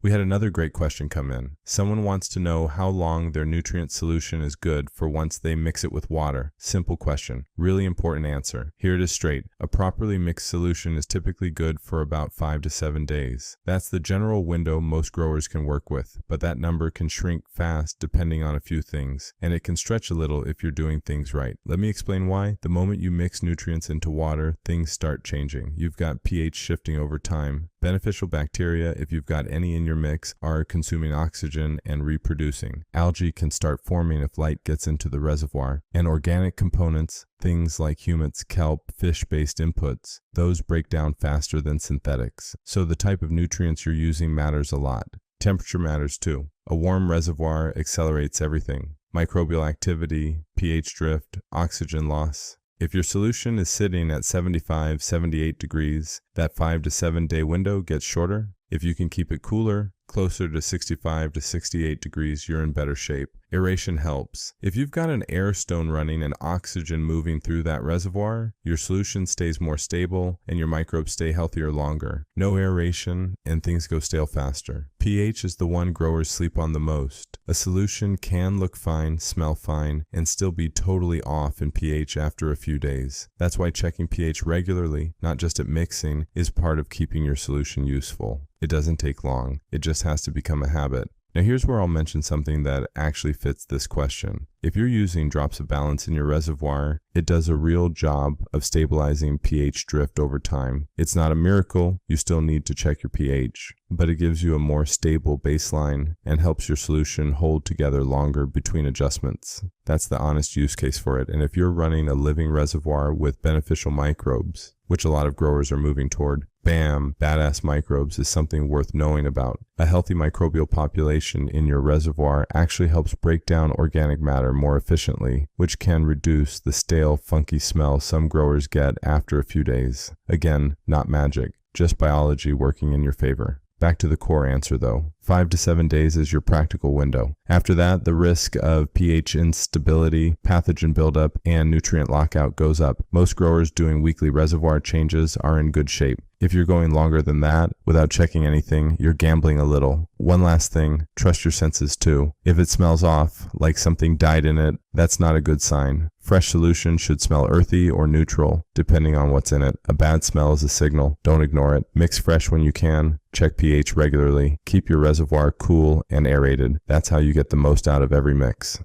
We had another great question come in. Someone wants to know how long their nutrient solution is good for once they mix it with water. Simple question, really important answer. Here it is straight. A properly mixed solution is typically good for about 5 to 7 days. That's the general window most growers can work with, but that number can shrink fast depending on a few things, and it can stretch a little if you're doing things right. Let me explain why. The moment you mix nutrients into water, things start changing. You've got pH shifting over time. Beneficial bacteria, if you've got any in your mix, are consuming oxygen and reproducing. Algae can start forming if light gets into the reservoir. And organic components, things like humus, kelp, fish-based inputs, those break down faster than synthetics. So the type of nutrients you're using matters a lot. Temperature matters too. A warm reservoir accelerates everything. Microbial activity, pH drift, oxygen loss. If your solution is sitting at 75, 78 degrees, that 5 to 7 day window gets shorter. If you can keep it cooler, closer to 65 to 68 degrees, you're in better shape. Aeration helps. If you've got an air stone running and oxygen moving through that reservoir, your solution stays more stable and your microbes stay healthier longer. No aeration and things go stale faster. pH is the one growers sleep on the most. A solution can look fine, smell fine, and still be totally off in pH after a few days. That's why checking pH regularly, not just at mixing, is part of keeping your solution useful. It doesn't take long. It just has to become a habit. Now here's where I'll mention something that actually fits this question. If you're using drops of balance in your reservoir, it does a real job of stabilizing pH drift over time. It's not a miracle, you still need to check your pH, but it gives you a more stable baseline and helps your solution hold together longer between adjustments. That's the honest use case for it. And if you're running a living reservoir with beneficial microbes, which a lot of growers are moving toward, bam, badass microbes is something worth knowing about. A healthy microbial population in your reservoir actually helps break down organic matter more efficiently, which can reduce the stale, funky smell some growers get after a few days. Again, not magic, just biology working in your favor. Back to the core answer though. 5 to 7 days is your practical window. After that, the risk of pH instability, pathogen buildup, and nutrient lockout goes up. Most growers doing weekly reservoir changes are in good shape. If you're going longer than that without checking anything, you're gambling a little. One last thing, trust your senses too. If it smells off, like something died in it, that's not a good sign. Fresh solution should smell earthy or neutral, depending on what's in it. A bad smell is a signal. Don't ignore it. Mix fresh when you can. Check pH regularly. Keep your reservoir cool and aerated. That's how you get the most out of every mix.